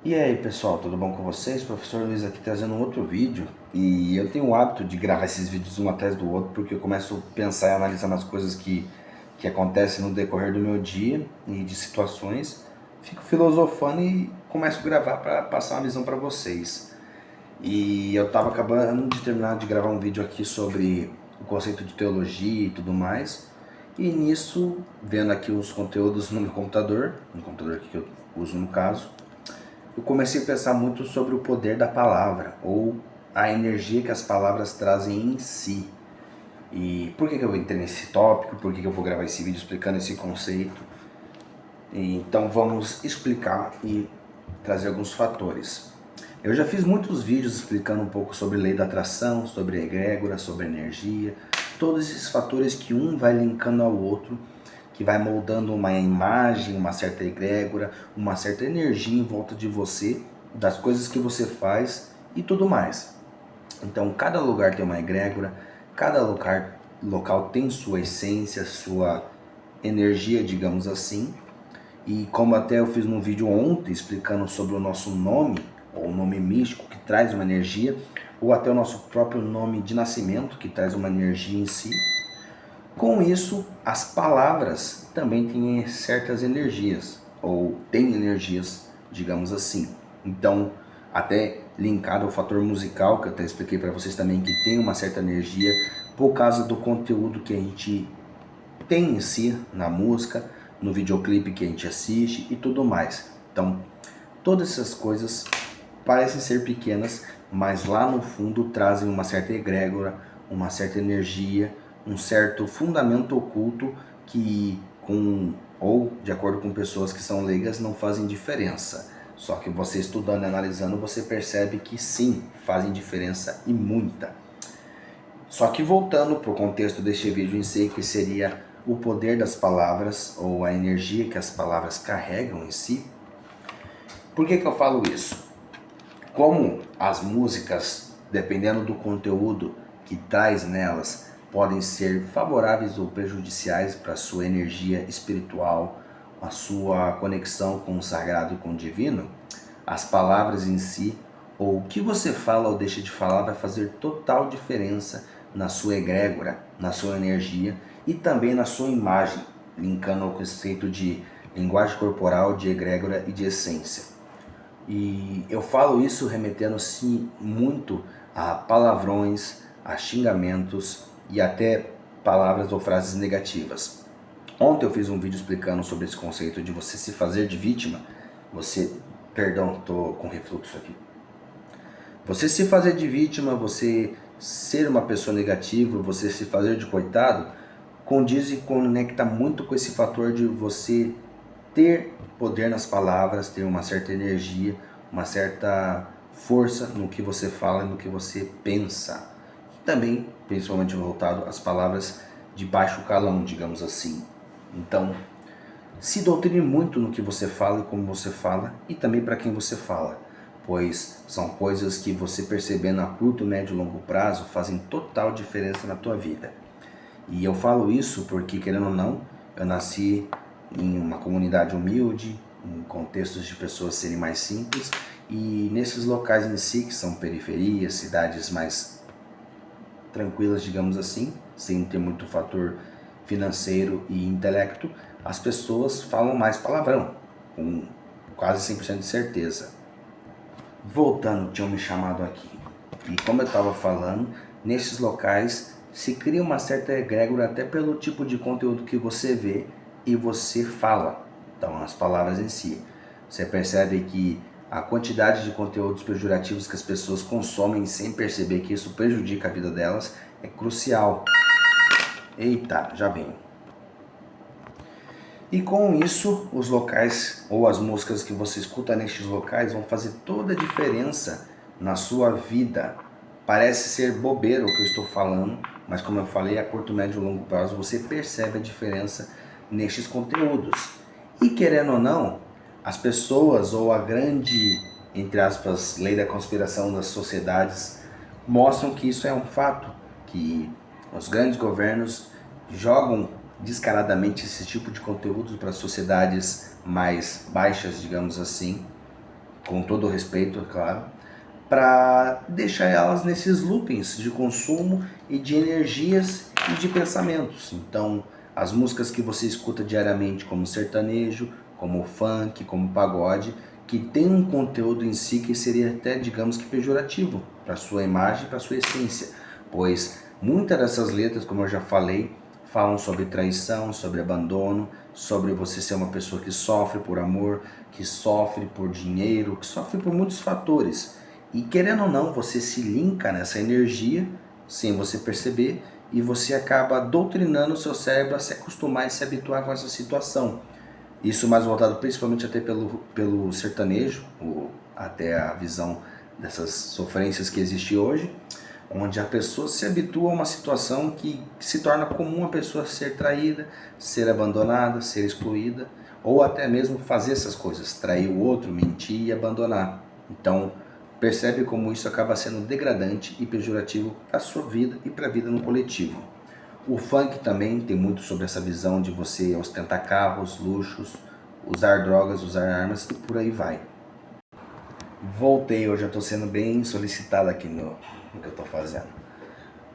E aí pessoal, tudo bom com vocês? Professor Luiz aqui trazendo um outro vídeo. E eu tenho o hábito de gravar esses vídeos um atrás do outro, porque eu começo a pensar e analisar nas coisas que acontecem no decorrer do meu dia e de situações. Fico filosofando e começo a gravar para passar uma visão para vocês. E eu estava acabando de terminar de gravar um vídeo aqui sobre o conceito de teologia e tudo mais. E nisso, vendo aqui os conteúdos no meu computador, no computador aqui que eu uso no caso, eu comecei a pensar muito sobre o poder da palavra, ou a energia que as palavras trazem em si. E por que eu entrei nesse tópico, por que eu vou gravar esse vídeo explicando esse conceito? Então vamos explicar e trazer alguns fatores. Eu já fiz muitos vídeos explicando um pouco sobre lei da atração, sobre egrégora, sobre energia, todos esses fatores que um vai linkando ao outro, que vai moldando uma imagem, uma certa egrégora, uma certa energia em volta de você, das coisas que você faz e tudo mais. Então cada lugar tem uma egrégora, cada local tem sua essência, sua energia, digamos assim. E como até eu fiz um vídeo ontem explicando sobre o nosso nome, ou o nome místico que traz uma energia, ou até o nosso próprio nome de nascimento que traz uma energia em si. Com isso, as palavras também têm certas energias, ou têm energias, digamos assim. Então, até linkado ao fator musical, que eu até expliquei para vocês também, que tem uma certa energia por causa do conteúdo que a gente tem em si na música, no videoclipe que a gente assiste e tudo mais. Então, todas essas coisas parecem ser pequenas, mas lá no fundo trazem uma certa egrégora, uma certa energia, um certo fundamento oculto que, ou de acordo com pessoas que são leigas, não fazem diferença. Só que você estudando e analisando, você percebe que sim, fazem diferença e muita. Só que voltando para o contexto deste vídeo em si, que seria o poder das palavras, ou a energia que as palavras carregam em si. Por que eu falo isso? Como as músicas, dependendo do conteúdo que traz nelas, podem ser favoráveis ou prejudiciais para a sua energia espiritual, a sua conexão com o sagrado e com o divino, as palavras em si, ou o que você fala ou deixa de falar, vai fazer total diferença na sua egrégora, na sua energia e também na sua imagem, linkando ao conceito de linguagem corporal, de egrégora e de essência. E eu falo isso remetendo-se muito a palavrões, a xingamentos e até palavras ou frases negativas. Ontem eu fiz um vídeo explicando sobre esse conceito de você se fazer de vítima. Perdão, tô com refluxo aqui. Você se fazer de vítima, você ser uma pessoa negativa, você se fazer de coitado, condiz e conecta muito com esse fator de você ter poder nas palavras, ter uma certa energia, uma certa força no que você fala e no que você pensa. E também, principalmente voltado às palavras de baixo calão, digamos assim. Então, se doutrine muito no que você fala e como você fala, e também para quem você fala, pois são coisas que você percebendo a curto, médio e longo prazo fazem total diferença na tua vida. E eu falo isso porque, querendo ou não, eu nasci em uma comunidade humilde, em contextos de pessoas serem mais simples, e nesses locais em si, que são periferias, cidades mais tranquilas, digamos assim, sem ter muito fator financeiro e intelecto, as pessoas falam mais palavrão, com quase 100% de certeza. Voltando, tinham me chamado aqui. E como eu estava falando, nesses locais se cria uma certa egrégora até pelo tipo de conteúdo que você vê e você fala. Então, as palavras em si. Você percebe que a quantidade de conteúdos pejorativos que as pessoas consomem sem perceber que isso prejudica a vida delas é crucial. Eita, já vem. E com isso, os locais ou as músicas que você escuta nestes locais vão fazer toda a diferença na sua vida. Parece ser bobeira o que eu estou falando, mas como eu falei, a curto, médio e longo prazo você percebe a diferença nestes conteúdos. E querendo ou não, as pessoas ou a grande, entre aspas, lei da conspiração das sociedades mostram que isso é um fato, que os grandes governos jogam descaradamente esse tipo de conteúdo para sociedades mais baixas, digamos assim, com todo o respeito, é claro, para deixar elas nesses loopings de consumo e de energias e de pensamentos. Então, as músicas que você escuta diariamente, como sertanejo, como funk, como pagode, que tem um conteúdo em si que seria até, digamos que pejorativo para sua imagem, para sua essência, pois muitas dessas letras, como eu já falei, falam sobre traição, sobre abandono, sobre você ser uma pessoa que sofre por amor, que sofre por dinheiro, que sofre por muitos fatores. E querendo ou não, você se linka nessa energia sem você perceber e você acaba doutrinando o seu cérebro a se acostumar e se habituar com essa situação. Isso mais voltado principalmente até pelo sertanejo, até a visão dessas sofrências que existe hoje, onde a pessoa se habitua a uma situação que se torna comum a pessoa ser traída, ser abandonada, ser excluída, ou até mesmo fazer essas coisas, trair o outro, mentir e abandonar. Então, percebe como isso acaba sendo degradante e pejorativo para a sua vida e para a vida no coletivo. O funk também tem muito sobre essa visão de você ostentar carros, luxos, usar drogas, usar armas e por aí vai. Voltei, hoje eu estou sendo bem solicitado aqui no que eu estou fazendo.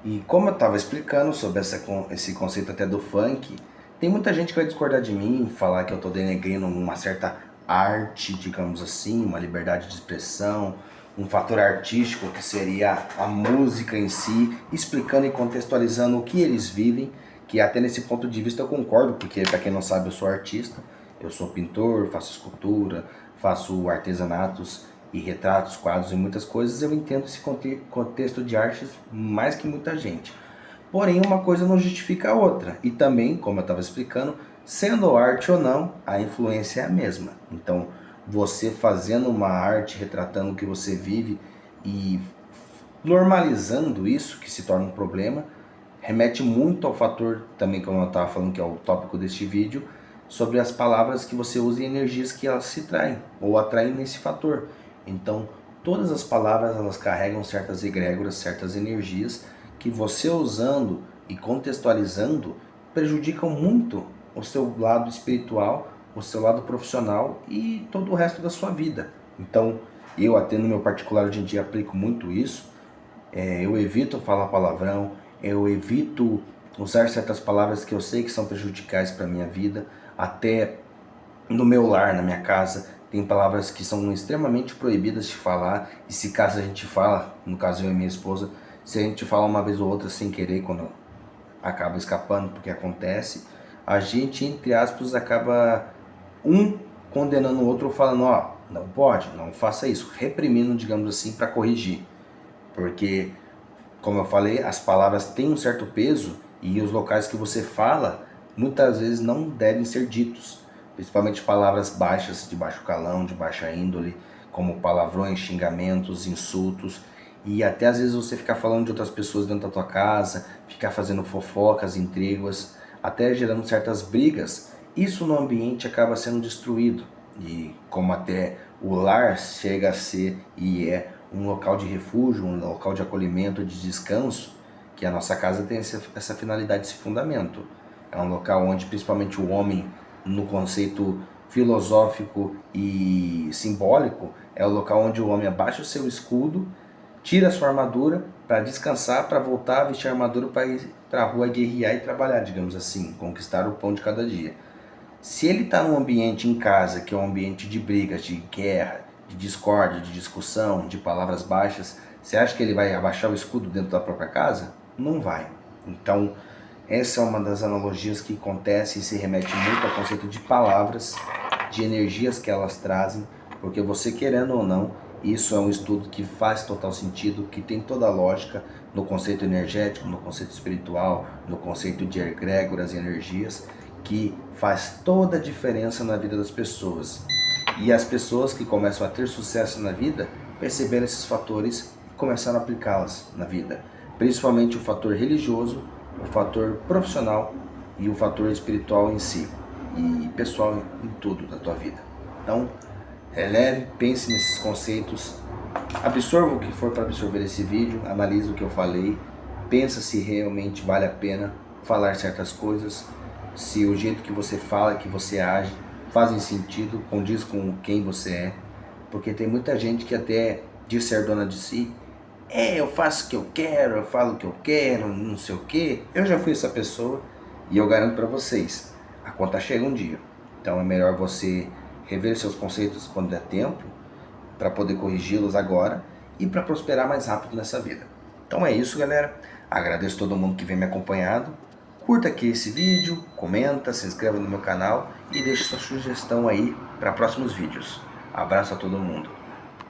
E como eu estava explicando sobre esse conceito até do funk, tem muita gente que vai discordar de mim, falar que eu estou denegrindo uma certa arte, digamos assim, uma liberdade de expressão, um fator artístico que seria a música em si, explicando e contextualizando o que eles vivem, que até nesse ponto de vista eu concordo, porque para quem não sabe eu sou artista, eu sou pintor, faço escultura, faço artesanatos e retratos, quadros e muitas coisas, eu entendo esse contexto de artes mais que muita gente. Porém, uma coisa não justifica a outra. E também, como eu estava explicando, sendo arte ou não, a influência é a mesma. Então, você fazendo uma arte retratando o que você vive e normalizando isso, que se torna um problema, remete muito ao fator, também como eu estava falando, que é o tópico deste vídeo, sobre as palavras que você usa e energias que elas se traem, ou atraem nesse fator. Então, todas as palavras, elas carregam certas egrégoras, certas energias, que você usando e contextualizando, prejudicam muito o seu lado espiritual, o seu lado profissional e todo o resto da sua vida. Então, eu até no meu particular hoje em dia aplico muito isso. Eu evito falar palavrão, eu evito usar certas palavras que eu sei que são prejudiciais para a minha vida. Até no meu lar, na minha casa, tem palavras que são extremamente proibidas de falar. E se caso a gente fala, no caso eu e minha esposa, se a gente fala uma vez ou outra sem querer, quando acaba escapando porque acontece, a gente, entre aspas, acaba condenando o outro ou falando, ó, não pode, não faça isso, reprimindo, digamos assim, para corrigir. Porque, como eu falei, as palavras têm um certo peso e os locais que você fala muitas vezes não devem ser ditos, principalmente palavras baixas, de baixo calão, de baixa índole, como palavrões, xingamentos, insultos, e até às vezes você ficar falando de outras pessoas dentro da tua casa, ficar fazendo fofocas, intrigas, até gerando certas brigas. Isso no ambiente acaba sendo destruído, e como até o lar chega a ser e é um local de refúgio, um local de acolhimento, de descanso, que a nossa casa tem essa finalidade, esse fundamento. É um local onde principalmente o homem, no conceito filosófico e simbólico, é o local onde o homem abaixa o seu escudo, tira a sua armadura para descansar, para voltar a vestir a armadura para ir para a rua guerrear e trabalhar, digamos assim, conquistar o pão de cada dia. Se ele está num ambiente em casa, que é um ambiente de brigas, de guerra, de discórdia, de discussão, de palavras baixas, você acha que ele vai abaixar o escudo dentro da própria casa? Não vai. Então, essa é uma das analogias que acontece e se remete muito ao conceito de palavras, de energias que elas trazem, porque você querendo ou não, isso é um estudo que faz total sentido, que tem toda a lógica no conceito energético, no conceito espiritual, no conceito de egrégoras e energias, que faz toda a diferença na vida das pessoas. E as pessoas que começam a ter sucesso na vida perceberam esses fatores e começaram a aplicá-las na vida. Principalmente o fator religioso, o fator profissional e o fator espiritual em si. E pessoal em tudo da tua vida. Então, releve, pense nesses conceitos, absorva o que for para absorver esse vídeo, analise o que eu falei, pensa se realmente vale a pena falar certas coisas, se o jeito que você fala, que você age, fazem sentido, condiz com quem você é. Porque tem muita gente que até diz ser dona de si. Eu faço o que eu quero, eu falo o que eu quero, não sei o que. Eu já fui essa pessoa e eu garanto para vocês, a conta chega um dia. Então é melhor você rever seus conceitos quando der tempo, para poder corrigi-los agora e para prosperar mais rápido nessa vida. Então é isso, galera. Agradeço todo mundo que vem me acompanhando. Curta aqui esse vídeo, comenta, se inscreva no meu canal e deixe sua sugestão aí para próximos vídeos. Abraço a todo mundo.